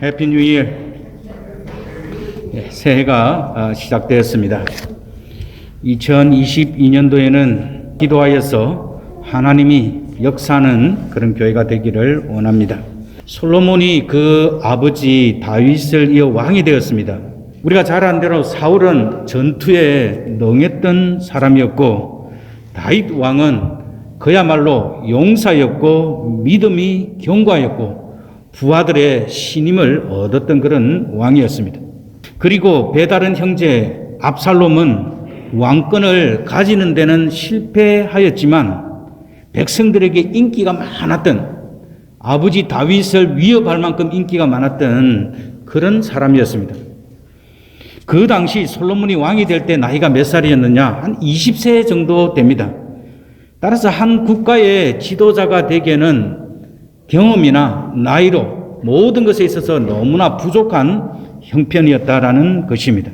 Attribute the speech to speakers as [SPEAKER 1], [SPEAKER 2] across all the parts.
[SPEAKER 1] 해피 뉴 이어. 새해가 시작되었습니다. 2022년도에는 기도하여서 하나님이 역사하는 그런 교회가 되기를 원합니다. 솔로몬이 그 아버지 다윗을 이어 왕이 되었습니다. 우리가 잘 아는 대로 사울은 전투에 능했던 사람이었고, 다윗 왕은 그야말로 용사였고 믿음이 견고하였고 부하들의 신임을 얻었던 그런 왕이었습니다. 그리고 배다른 형제 압살롬은 왕권을 가지는 데는 실패하였지만 백성들에게 인기가 많았던, 아버지 다윗을 위협할 만큼 인기가 많았던 그런 사람이었습니다. 그 당시 솔로몬이 왕이 될 때 나이가 몇 살이었느냐? 한 20세 정도 됩니다. 따라서 한 국가의 지도자가 되기에는 경험이나 나이로 모든 것에 있어서 너무나 부족한 형편이었다라는 것입니다.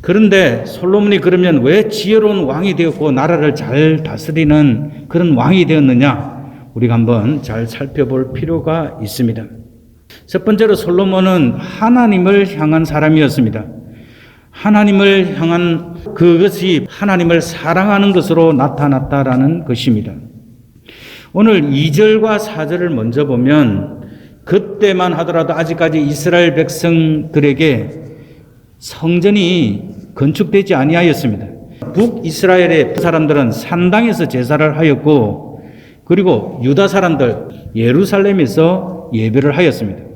[SPEAKER 1] 그런데 솔로몬이 그러면 왜 지혜로운 왕이 되었고 나라를 잘 다스리는 그런 왕이 되었느냐? 우리가 한번 잘 살펴볼 필요가 있습니다. 첫 번째로 솔로몬은 하나님을 향한 사람이었습니다. 하나님을 향한 그것이 하나님을 사랑하는 것으로 나타났다라는 것입니다. 오늘 2절과 4절을 먼저 보면 그때만 하더라도 아직까지 이스라엘 백성들에게 성전이 건축되지 아니하였습니다. 북이스라엘의 사람들은 산당에서 제사를 하였고, 그리고 유다 사람들 예루살렘에서 예배를 하였습니다.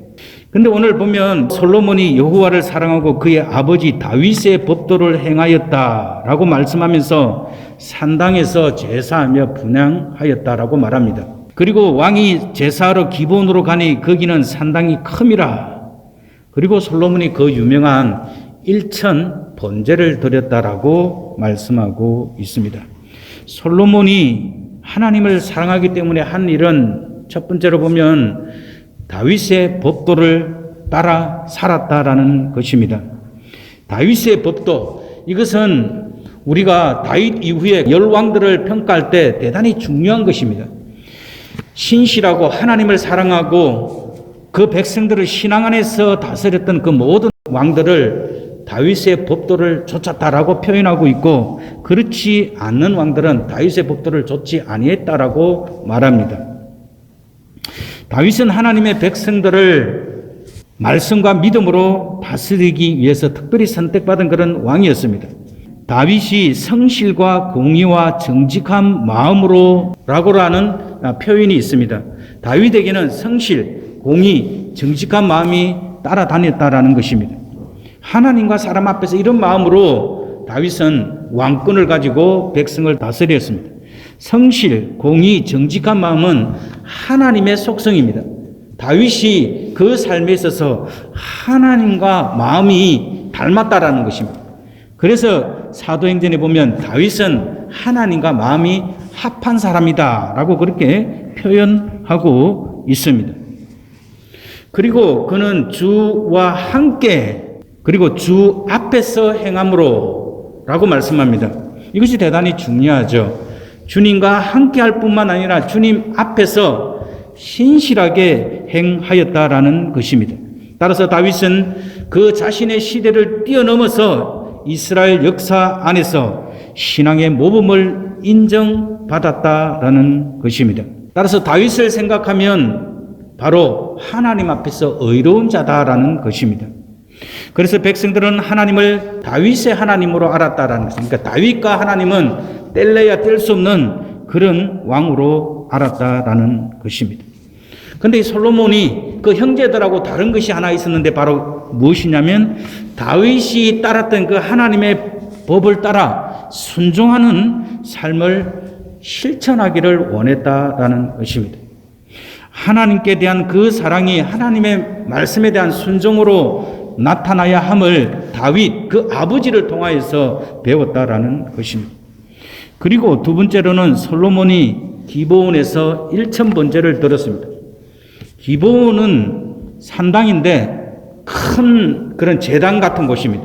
[SPEAKER 1] 근데 오늘 보면 솔로몬이 여호와를 사랑하고 그의 아버지 다윗의 법도를 행하였다라고 말씀하면서 산당에서 제사하며 분향하였다라고 말합니다. 그리고 왕이 제사하러 기본으로 가니 거기는 산당이 큼이라. 그리고 솔로몬이 그 유명한 일천 번제를 드렸다라고 말씀하고 있습니다. 솔로몬이 하나님을 사랑하기 때문에 한 일은 첫 번째로 보면 다윗의 법도를 따라 살았다라는 것입니다. 다윗의 법도, 이것은 우리가 다윗 이후에 열왕들을 평가할 때 대단히 중요한 것입니다. 신실하고 하나님을 사랑하고 그 백성들을 신앙 안에서 다스렸던 그 모든 왕들을 다윗의 법도를 좇았다라고 표현하고 있고, 그렇지 않는 왕들은 다윗의 법도를 좇지 아니했다라고 말합니다. 다윗은 하나님의 백성들을 말씀과 믿음으로 다스리기 위해서 특별히 선택받은 그런 왕이었습니다. 다윗이 성실과 공의와 정직한 마음으로라고라는 표현이 있습니다. 다윗에게는 성실, 공의, 정직한 마음이 따라다녔다라는 것입니다. 하나님과 사람 앞에서 이런 마음으로 다윗은 왕권을 가지고 백성을 다스렸습니다. 성실, 공의, 정직한 마음은 하나님의 속성입니다. 다윗이 그 삶에 있어서 하나님과 마음이 닮았다라는 것입니다. 그래서 사도행전에 보면 다윗은 하나님과 마음이 합한 사람이다라고 그렇게 표현하고 있습니다. 그리고 그는 주와 함께, 그리고 주 앞에서 행함으로라고 말씀합니다. 이것이 대단히 중요하죠. 주님과 함께 할 뿐만 아니라 주님 앞에서 신실하게 행하였다라는 것입니다. 따라서 다윗은 그 자신의 시대를 뛰어넘어서 이스라엘 역사 안에서 신앙의 모범을 인정받았다라는 것입니다. 따라서 다윗을 생각하면 바로 하나님 앞에서 의로운 자다라는 것입니다. 그래서 백성들은 하나님을 다윗의 하나님으로 알았다라는 것입니다. 그러니까 다윗과 하나님은 뗄래야 뗄 수 없는 그런 왕으로 알았다라는 것입니다. 그런데 이 솔로몬이 그 형제들하고 다른 것이 하나 있었는데 바로 무엇이냐면 다윗이 따랐던 그 하나님의 법을 따라 순종하는 삶을 실천하기를 원했다라는 것입니다. 하나님께 대한 그 사랑이 하나님의 말씀에 대한 순종으로 나타나야 함을 다윗 그 아버지를 통하여서 배웠다라는 것입니다. 그리고 두 번째로는 솔로몬이 기브온에서 1000번제를 드렸습니다. 기브온은 산당인데 큰 그런 제단 같은 곳입니다.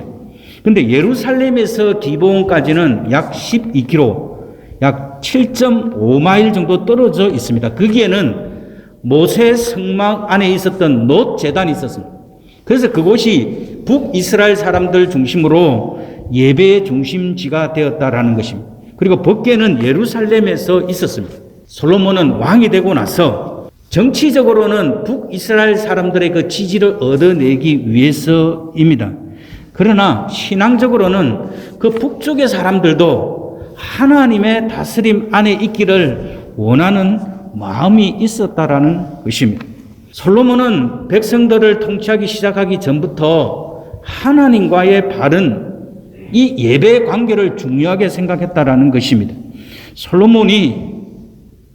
[SPEAKER 1] 그런데 예루살렘에서 기브온까지는 약 12km, 약 7.5마일 정도 떨어져 있습니다. 거기에는 모세 성막 안에 있었던 놋 제단이 있었습니다. 그래서 그곳이 북이스라엘 사람들 중심으로 예배의 중심지가 되었다라는 것입니다. 그리고 법궤는 예루살렘에서 있었습니다. 솔로몬은 왕이 되고 나서 정치적으로는 북이스라엘 사람들의 그 지지를 얻어내기 위해서입니다. 그러나 신앙적으로는 그 북쪽의 사람들도 하나님의 다스림 안에 있기를 원하는 마음이 있었다라는 것입니다. 솔로몬은 백성들을 통치하기 시작하기 전부터 하나님과의 바른 이 예배 관계를 중요하게 생각했다라는 것입니다. 솔로몬이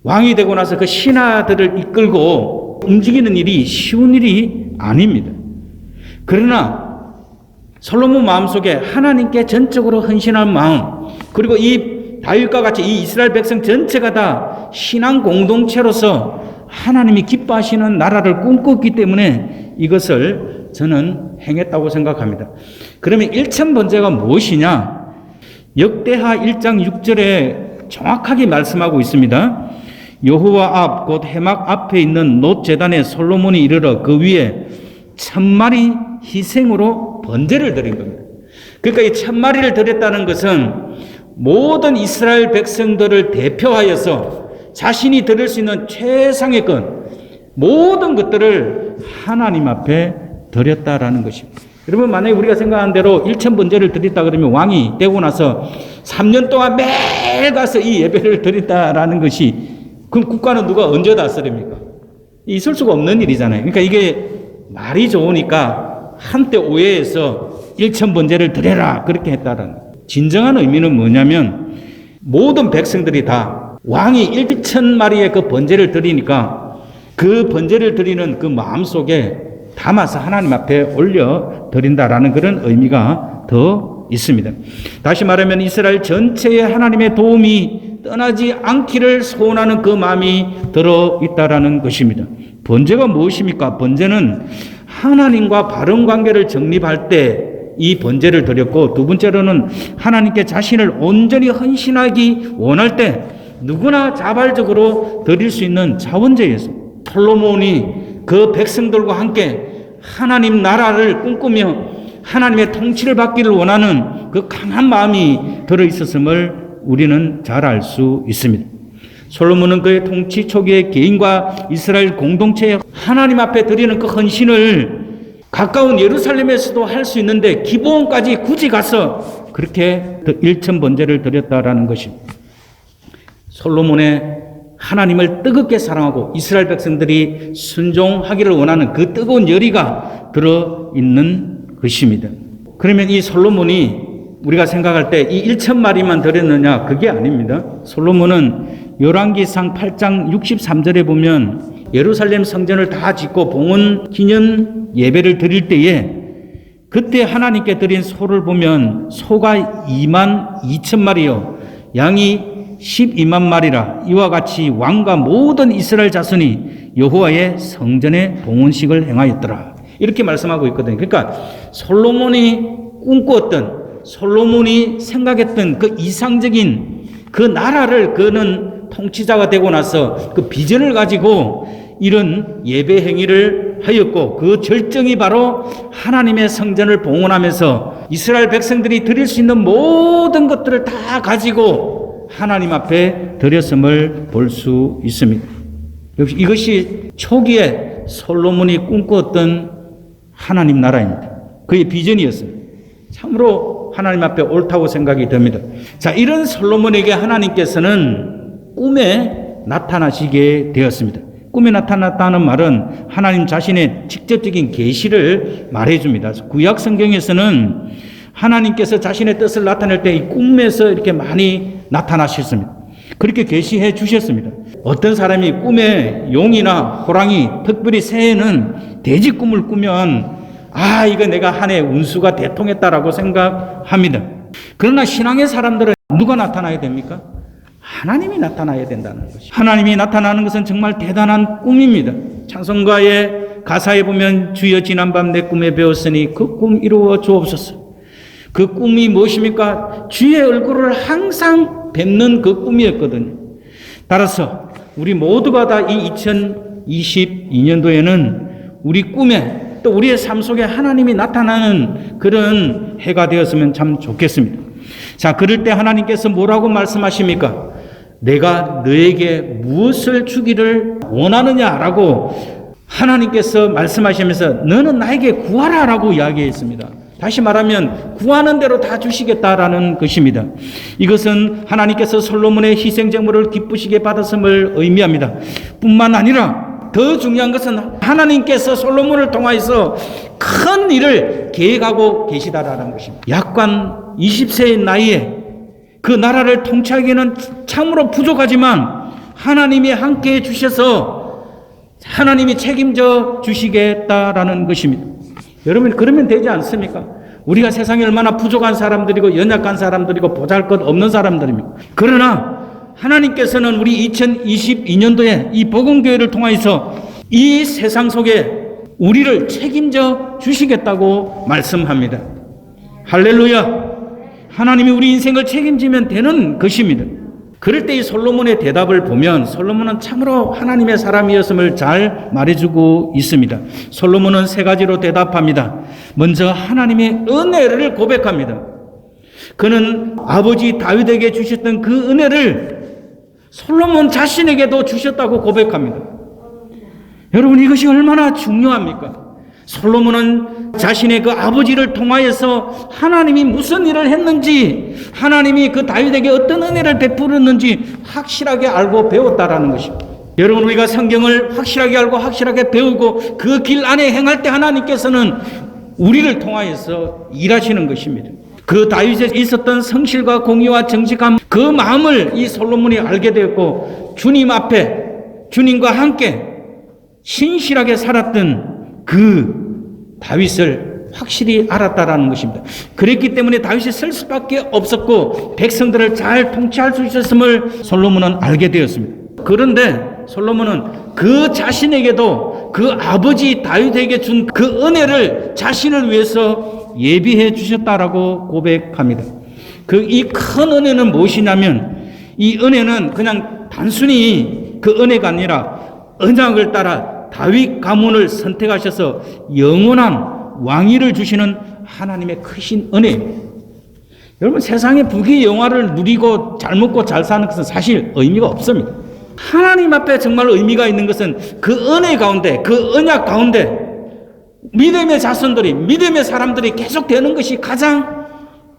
[SPEAKER 1] 왕이 되고 나서 그 신하들을 이끌고 움직이는 일이 쉬운 일이 아닙니다. 그러나 솔로몬 마음속에 하나님께 전적으로 헌신한 마음, 그리고 이 다윗과 같이 이 이스라엘 백성 전체가 다 신앙 공동체로서 하나님이 기뻐하시는 나라를 꿈꿨기 때문에 이것을 저는 행했다고 생각합니다. 그러면 1천 번제가 무엇이냐? 역대하 1장 6절에 정확하게 말씀하고 있습니다. 여호와 앞 곧 해막 앞에 있는 놋 제단에 솔로몬이 이르러 그 위에 1000마리 희생으로 번제를 드린 겁니다. 그러니까 이 1000마리를 드렸다는 것은 모든 이스라엘 백성들을 대표하여서 자신이 드릴 수 있는 최상의 것, 모든 것들을 하나님 앞에 드렸다라는 것입니다. 여러분, 만약에 우리가 생각한 대로 1천 번제를 드렸다 그러면 왕이 되고 나서 3년 동안 매일 가서 이 예배를 드렸다라는 것이, 그럼 국가는 누가 언제 다스립니까? 있을 수가 없는 일이잖아요. 그러니까 이게 말이 좋으니까 한때 오해해서 1천 번제를 드려라 그렇게 했다라는, 진정한 의미는 뭐냐면 모든 백성들이 다 왕이 1,000마리의 그 번제를 드리니까 그 번제를 드리는 그 마음속에 담아서 하나님 앞에 올려 드린다라는 그런 의미가 더 있습니다. 다시 말하면 이스라엘 전체에 하나님의 도움이 떠나지 않기를 소원하는 그 마음이 들어있다라는 것입니다. 번제가 무엇입니까? 번제는 하나님과 바른 관계를 정립할 때 이 번제를 드렸고, 두 번째로는 하나님께 자신을 온전히 헌신하기 원할 때 누구나 자발적으로 드릴 수 있는 자원제였습니다. 솔로몬이 그 백성들과 함께 하나님 나라를 꿈꾸며 하나님의 통치를 받기를 원하는 그 강한 마음이 들어있었음을 우리는 잘 알 수 있습니다. 솔로몬은 그의 통치 초기에 개인과 이스라엘 공동체에 하나님 앞에 드리는 그 헌신을 가까운 예루살렘에서도 할 수 있는데 기브온까지 굳이 가서 그렇게 1천 번제를 드렸다라는 것입니다. 솔로몬의 하나님을 뜨겁게 사랑하고 이스라엘 백성들이 순종하기를 원하는 그 뜨거운 열의가 들어있는 것입니다. 그러면 이 솔로몬이 우리가 생각할 때 이 1천 마리만 드렸느냐? 그게 아닙니다. 솔로몬은 열왕기상 8장 63절에 보면 예루살렘 성전을 다 짓고 봉헌 기념 예배를 드릴 때에 그때 하나님께 드린 소를 보면 소가 2만 2천 마리요 양이 12만 마리라. 이와 같이 왕과 모든 이스라엘 자손이 여호와의 성전에 봉헌식을 행하였더라. 이렇게 말씀하고 있거든요. 그러니까 솔로몬이 꿈꾸었던, 솔로몬이 생각했던 그 이상적인 그 나라를 그는 통치자가 되고 나서 그 비전을 가지고 이런 예배 행위를 하였고, 그 절정이 바로 하나님의 성전을 봉헌하면서 이스라엘 백성들이 드릴 수 있는 모든 것들을 다 가지고 하나님 앞에 드렸음을 볼 수 있습니다. 역시 이것이 초기에 솔로몬이 꿈꾸었던 하나님 나라입니다. 그의 비전이었어요. 참으로 하나님 앞에 옳다고 생각이 됩니다. 자, 이런 솔로몬에게 하나님께서는 꿈에 나타나시게 되었습니다. 꿈에 나타났다는 말은 하나님 자신의 직접적인 계시를 말해줍니다. 구약 성경에서는 하나님께서 자신의 뜻을 나타낼 때 이 꿈에서 이렇게 많이 나타나셨습니다. 그렇게 계시해 주셨습니다. 어떤 사람이 꿈에 용이나 호랑이, 특별히 새해는 돼지 꿈을 꾸면 이거 내가 한 해 운수가 대통했다라고 생각합니다. 그러나 신앙의 사람들은 누가 나타나야 됩니까? 하나님이 나타나야 된다는 것이. 하나님이 나타나는 것은 정말 대단한 꿈입니다. 찬송가의 가사에 보면 주여 지난밤 내 꿈에 배웠으니 그 꿈 이루어 주옵소서. 그 꿈이 무엇입니까? 주의 얼굴을 항상 뵙는 그 꿈이었거든요. 따라서 우리 모두가 다 이 2022년도에는 우리 꿈에 또 우리의 삶 속에 하나님이 나타나는 그런 해가 되었으면 참 좋겠습니다. 자, 그럴 때 하나님께서 뭐라고 말씀하십니까? 내가 너에게 무엇을 주기를 원하느냐라고 하나님께서 말씀하시면서 너는 나에게 구하라라고 이야기했습니다. 다시 말하면 구하는 대로 다 주시겠다라는 것입니다. 이것은 하나님께서 솔로몬의 희생제물을 기쁘시게 받았음을 의미합니다. 뿐만 아니라 더 중요한 것은 하나님께서 솔로몬을 통하여서 큰 일을 계획하고 계시다라는 것입니다. 약관 20세의 나이에 그 나라를 통치하기에는 참으로 부족하지만 하나님이 함께해 주셔서 하나님이 책임져 주시겠다라는 것입니다. 여러분, 그러면 되지 않습니까? 우리가 세상에 얼마나 부족한 사람들이고 연약한 사람들이고 보잘것없는 사람들입니까? 그러나 하나님께서는 우리 2022년도에 이 복음교회를 통해서 이 세상 속에 우리를 책임져 주시겠다고 말씀합니다. 할렐루야! 하나님이 우리 인생을 책임지면 되는 것입니다. 그럴 때 이 솔로몬의 대답을 보면 솔로몬은 참으로 하나님의 사람이었음을 잘 말해주고 있습니다. 솔로몬은 세 가지로 대답합니다. 먼저 하나님의 은혜를 고백합니다. 그는 아버지 다윗에게 주셨던 그 은혜를 솔로몬 자신에게도 주셨다고 고백합니다. 여러분, 이것이 얼마나 중요합니까? 솔로몬은 자신의 그 아버지를 통하여서 하나님이 무슨 일을 했는지, 하나님이 그 다윗에게 어떤 은혜를 베풀었는지 확실하게 알고 배웠다라는 것입니다. 여러분, 우리가 성경을 확실하게 알고 확실하게 배우고 그 길 안에 행할 때 하나님께서는 우리를 통하여서 일하시는 것입니다. 그 다윗에 있었던 성실과 공의와 정직함, 그 마음을 이 솔로몬이 알게 되었고 주님 앞에 주님과 함께 신실하게 살았던 그 다윗을 확실히 알았다라는 것입니다. 그랬기 때문에 다윗이 쓸 수밖에 없었고 백성들을 잘 통치할 수 있었음을 솔로몬은 알게 되었습니다. 그런데 솔로몬은 그 자신에게도 그 아버지 다윗에게 준 그 은혜를 자신을 위해서 예비해 주셨다라고 고백합니다. 이 큰 은혜는 무엇이냐면 이 은혜는 그냥 단순히 그 은혜가 아니라 언약을 따라 다윗 가문을 선택하셔서 영원한 왕위를 주시는 하나님의 크신 은혜입니다. 여러분, 세상의 부귀 영화를 누리고 잘 먹고 잘 사는 것은 사실 의미가 없습니다. 하나님 앞에 정말 의미가 있는 것은 그 은혜 가운데, 그 언약 가운데 믿음의 자손들이, 믿음의 사람들이 계속 되는 것이 가장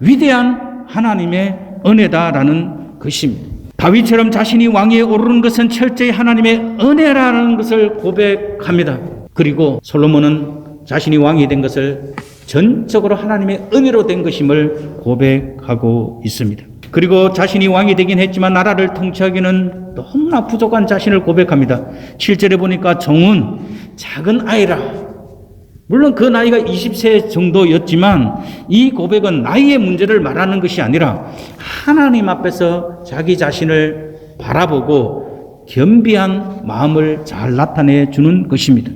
[SPEAKER 1] 위대한 하나님의 은혜다라는 것입니다. 다윗처럼 자신이 왕위에 오르는 것은 철저히 하나님의 은혜라는 것을 고백합니다. 그리고 솔로몬은 자신이 왕이 된 것을 전적으로 하나님의 은혜로 된 것임을 고백하고 있습니다. 그리고 자신이 왕이 되긴 했지만 나라를 통치하기는 너무나 부족한 자신을 고백합니다. 7절에 보니까 종은 작은 아이라. 물론 그 나이가 20세 정도였지만 이 고백은 나이의 문제를 말하는 것이 아니라 하나님 앞에서 자기 자신을 바라보고 겸비한 마음을 잘 나타내 주는 것입니다.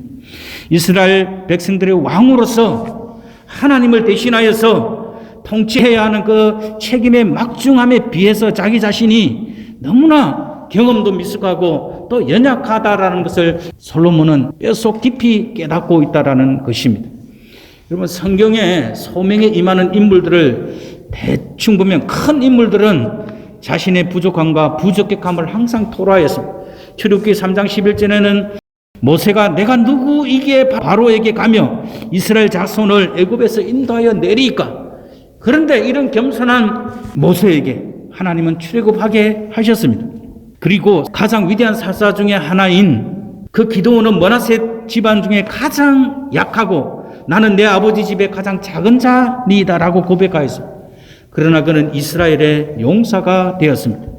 [SPEAKER 1] 이스라엘 백성들의 왕으로서 하나님을 대신하여서 통치해야 하는 그 책임의 막중함에 비해서 자기 자신이 너무나 경험도 미숙하고 또 연약하다라는 것을 솔로몬은 뼛속 깊이 깨닫고 있다라는 것입니다. 여러분, 성경에 소명에 임하는 인물들을 대충 보면 큰 인물들은 자신의 부족함과 부적격함을 항상 토로하였습니다. 출애굽기 3장 11절에는 모세가 내가 누구이기에 바로에게 가며 이스라엘 자손을 애굽에서 인도하여 내리이까. 그런데 이런 겸손한 모세에게 하나님은 출애굽하게 하셨습니다. 그리고 가장 위대한 사사 중에 하나인 그 기드온은 므낫세 집안 중에 가장 약하고 나는 내 아버지 집의 가장 작은 자니다라고 고백하였습니다. 그러나 그는 이스라엘의 용사가 되었습니다.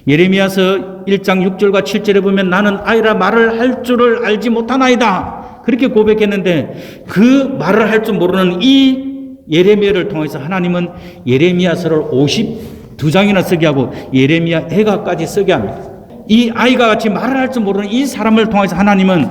[SPEAKER 1] 예레미야서 1장 6절과 7절에 보면 나는 아이라 말을 할 줄을 알지 못하나이다. 그렇게 고백했는데 그 말을 할 줄 모르는 이 예레미야를 통해서 하나님은 예레미야서를 52장이나 쓰게 하고 예레미야 애가까지 쓰게 합니다. 이 아이가 같이 말을 할 줄 모르는 이 사람을 통해서 하나님은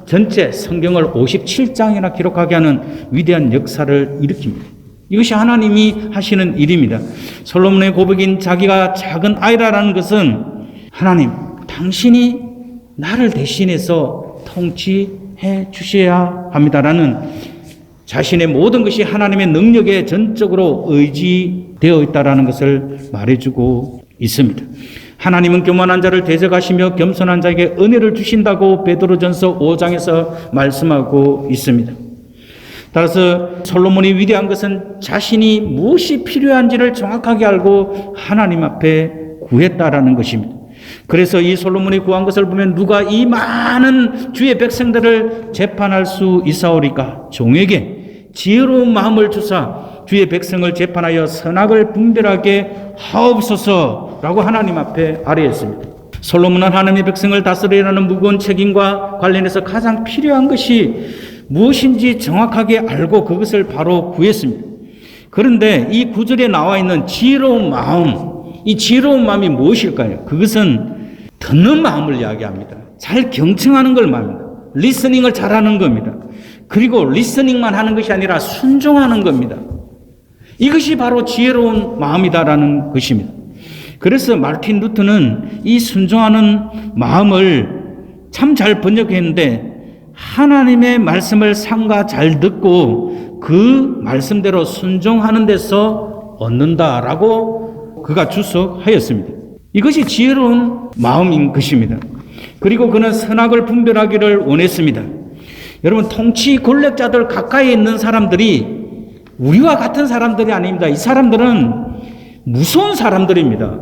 [SPEAKER 1] 전체 성경을 57장이나 기록하게 하는 위대한 역사를 일으킵니다. 이것이 하나님이 하시는 일입니다. 솔로몬의 고백인 자기가 작은 아이라는 것은 하나님, 당신이 나를 대신해서 통치해 주셔야 합니다라는 자신의 모든 것이 하나님의 능력에 전적으로 의지되어 있다는 것을 말해주고 있습니다. 하나님은 교만한 자를 대적하시며 겸손한 자에게 은혜를 주신다고 베드로전서 5장에서 말씀하고 있습니다. 따라서 솔로몬이 위대한 것은 자신이 무엇이 필요한지를 정확하게 알고 하나님 앞에 구했다라는 것입니다. 그래서 이 솔로몬이 구한 것을 보면 누가 이 많은 주의 백성들을 재판할 수 있사오리까? 종에게 지혜로운 마음을 주사 주의 백성을 재판하여 선악을 분별하게 하옵소서라고 하나님 앞에 아뢰었습니다. 솔로몬은 하나님의 백성을 다스리라는 무거운 책임과 관련해서 가장 필요한 것이 무엇인지 정확하게 알고 그것을 바로 구했습니다. 그런데 이 구절에 나와 있는 지혜로운 마음, 이 지혜로운 마음이 무엇일까요? 그것은 듣는 마음을 이야기합니다. 잘 경청하는 걸 말합니다. 리스닝을 잘하는 겁니다. 그리고 리스닝만 하는 것이 아니라 순종하는 겁니다. 이것이 바로 지혜로운 마음이다라는 것입니다. 그래서 마르틴 루터는 이 순종하는 마음을 참 잘 번역했는데 하나님의 말씀을 삼가 잘 듣고 그 말씀대로 순종하는 데서 얻는다라고 그가 주석하였습니다. 이것이 지혜로운 마음인 것입니다. 그리고 그는 선악을 분별하기를 원했습니다. 여러분, 통치 권력자들 가까이 있는 사람들이 우리와 같은 사람들이 아닙니다. 이 사람들은 무서운 사람들입니다.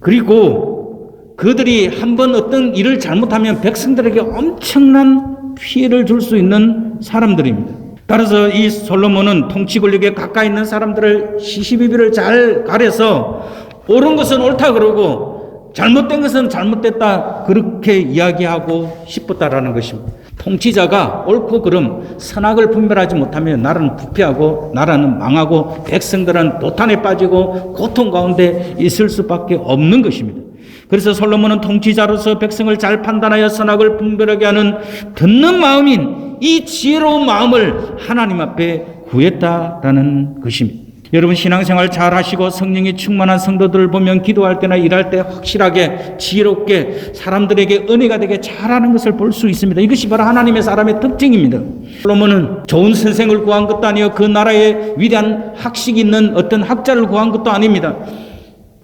[SPEAKER 1] 그리고 그들이 한번 어떤 일을 잘못하면 백성들에게 엄청난 피해를 줄 수 있는 사람들입니다. 따라서 이 솔로몬은 통치 권력에 가까이 있는 사람들을 시시비비를 잘 가려서 옳은 것은 옳다 그러고 잘못된 것은 잘못됐다 그렇게 이야기하고 싶었다라는 것입니다. 통치자가 옳고 그름, 선악을 분별하지 못하면 나라는 부패하고 나라는 망하고 백성들은 도탄에 빠지고 고통 가운데 있을 수밖에 없는 것입니다. 그래서 솔로몬은 통치자로서 백성을 잘 판단하여 선악을 분별하게 하는 듣는 마음인 이 지혜로운 마음을 하나님 앞에 구했다라는 것입니다. 여러분, 신앙생활 잘 하시고 성령이 충만한 성도들을 보면 기도할 때나 일할 때 확실하게 지혜롭게 사람들에게 은혜가 되게 잘하는 것을 볼 수 있습니다. 이것이 바로 하나님의 사람의 특징입니다. 솔로몬은 좋은 선생을 구한 것도 아니요 그 나라에 위대한 학식이 있는 어떤 학자를 구한 것도 아닙니다.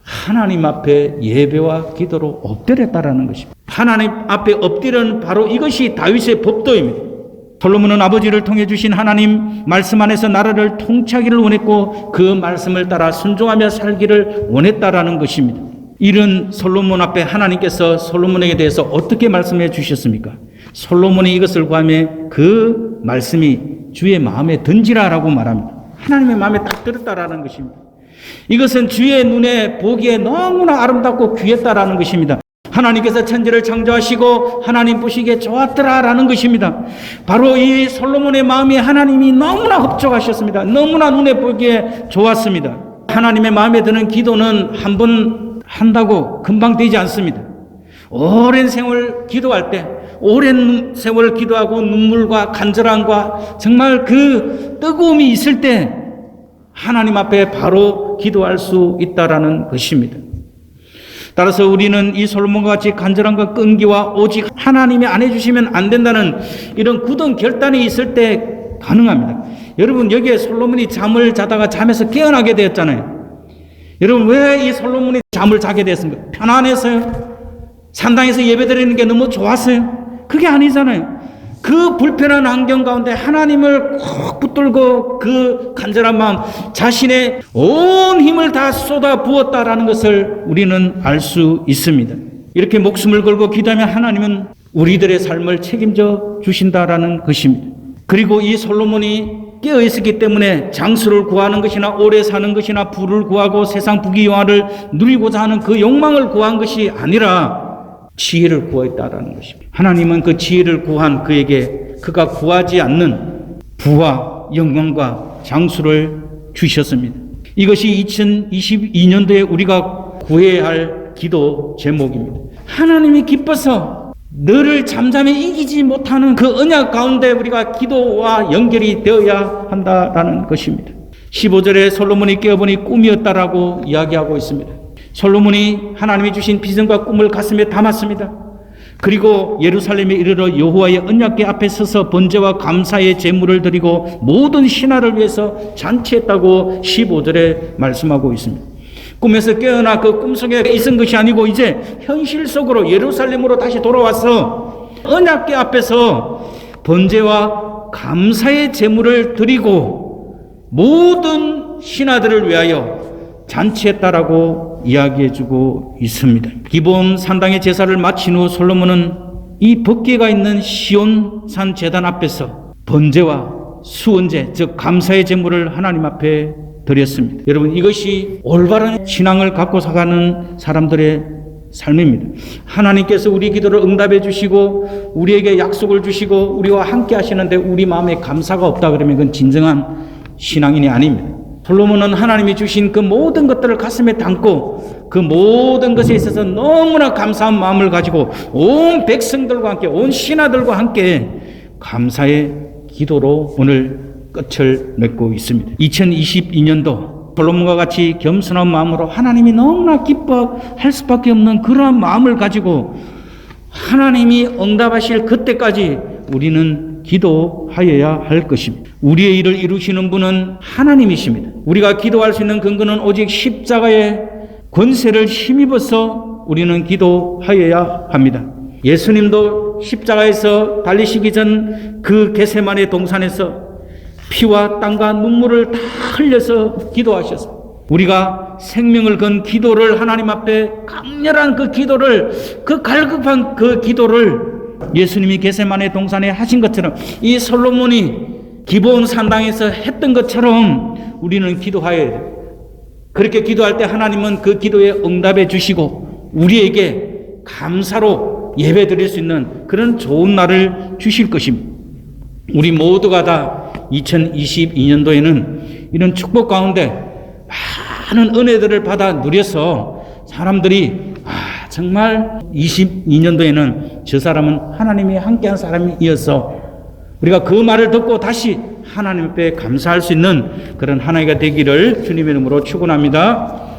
[SPEAKER 1] 하나님 앞에 예배와 기도로 엎드렸다라는 것입니다. 하나님 앞에 엎드리는 바로 이것이 다윗의 법도입니다. 솔로몬은 아버지를 통해 주신 하나님 말씀 안에서 나라를 통치하기를 원했고 그 말씀을 따라 순종하며 살기를 원했다라는 것입니다. 이런 솔로몬 앞에 하나님께서 솔로몬에게 대해서 어떻게 말씀해 주셨습니까? 솔로몬이 이것을 구하며 그 말씀이 주의 마음에 든지라라고 말합니다. 하나님의 마음에 딱 들었다라는 것입니다. 이것은 주의 눈에 보기에 너무나 아름답고 귀했다라는 것입니다. 하나님께서 천지를 창조하시고 하나님 보시기에 좋았더라라는 것입니다. 바로 이 솔로몬의 마음이 하나님이 너무나 흡족하셨습니다. 너무나 눈에 보기에 좋았습니다. 하나님의 마음에 드는 기도는 한 번 한다고 금방 되지 않습니다. 오랜 세월 기도할 때 오랜 세월 기도하고 눈물과 간절함과 정말 그 뜨거움이 있을 때 하나님 앞에 바로 기도할 수 있다라는 것입니다. 따라서 우리는 이 솔로몬과 같이 간절함과 끈기와 오직 하나님이 안 해주시면 안 된다는 이런 굳은 결단이 있을 때 가능합니다. 여러분, 여기에 솔로몬이 잠을 자다가 잠에서 깨어나게 되었잖아요. 여러분, 왜 이 솔로몬이 잠을 자게 됐습니까? 편안해서요? 산당에서 예배드리는 게 너무 좋았어요? 그게 아니잖아요. 그 불편한 환경 가운데 하나님을 꼭 붙들고 그 간절한 마음, 자신의 온 힘을 다 쏟아 부었다라는 것을 우리는 알 수 있습니다. 이렇게 목숨을 걸고 기도하면 하나님은 우리들의 삶을 책임져 주신다라는 것입니다. 그리고 이 솔로몬이 깨어 있었기 때문에 장수를 구하는 것이나 오래 사는 것이나 부를 구하고 세상 부귀영화를 누리고자 하는 그 욕망을 구한 것이 아니라 지혜를 구했다라는 것입니다. 하나님은 그 지혜를 구한 그에게 그가 구하지 않는 부와 영광과 장수를 주셨습니다. 이것이 2022년도에 우리가 구해야 할 기도 제목입니다. 하나님이 기뻐서 너를 잠잠에 이기지 못하는 그 언약 가운데 우리가 기도와 연결이 되어야 한다라는 것입니다. 15절에 솔로몬이 깨어보니 꿈이었다라고 이야기하고 있습니다. 솔로몬이 하나님이 주신 비전과 꿈을 가슴에 담았습니다. 그리고 예루살렘에 이르러 여호와의 언약궤 앞에 서서 번제와 감사의 제물을 드리고 모든 신하를 위해서 잔치했다고 15절에 말씀하고 있습니다. 꿈에서 깨어나 그 꿈속에 있은 것이 아니고 이제 현실 속으로 예루살렘으로 다시 돌아와서 언약궤 앞에서 번제와 감사의 제물을 드리고 모든 신하들을 위하여 잔치했다라고 이야기해주고 있습니다. 기브온 산당의 제사를 마친 후 솔로몬은 이 법궤가 있는 시온산 제단 앞에서 번제와 수언제, 즉 감사의 제물을 하나님 앞에 드렸습니다. 여러분, 이것이 올바른 신앙을 갖고 살아가는 사람들의 삶입니다. 하나님께서 우리 기도를 응답해 주시고 우리에게 약속을 주시고 우리와 함께 하시는데 우리 마음에 감사가 없다 그러면 그건 진정한 신앙인이 아닙니다. 솔로몬은 하나님이 주신 그 모든 것들을 가슴에 담고 그 모든 것에 있어서 너무나 감사한 마음을 가지고 온 백성들과 함께 온 신하들과 함께 감사의 기도로 오늘 끝을 맺고 있습니다. 2022년도 솔로몬과 같이 겸손한 마음으로 하나님이 너무나 기뻐할 수밖에 없는 그러한 마음을 가지고 하나님이 응답하실 그때까지 우리는 기도하여야 할 것입니다. 우리의 일을 이루시는 분은 하나님이십니다. 우리가 기도할 수 있는 근거는 오직 십자가의 권세를 힘입어서 우리는 기도하여야 합니다. 예수님도 십자가에서 달리시기 전 그 겟세마네 동산에서 피와 땀과 눈물을 다 흘려서 기도하셨습니다. 우리가 생명을 건 기도를 하나님 앞에 강렬한 그 기도를 그 갈급한 그 기도를 예수님이 겟세마네 동산에 하신 것처럼 이 솔로몬이 기브온 산당에서 했던 것처럼 우리는 기도하여야 돼요. 그렇게 기도할 때 하나님은 그 기도에 응답해 주시고 우리에게 감사로 예배 드릴 수 있는 그런 좋은 날을 주실 것입니다. 우리 모두가 다 2022년도에는 이런 축복 가운데 많은 은혜들을 받아 누려서 사람들이 정말 22년도에는 저 사람은 하나님이 함께한 사람이어서 우리가 그 말을 듣고 다시 하나님 앞에 감사할 수 있는 그런 하나님가 되기를 주님의 이름으로 축원합니다.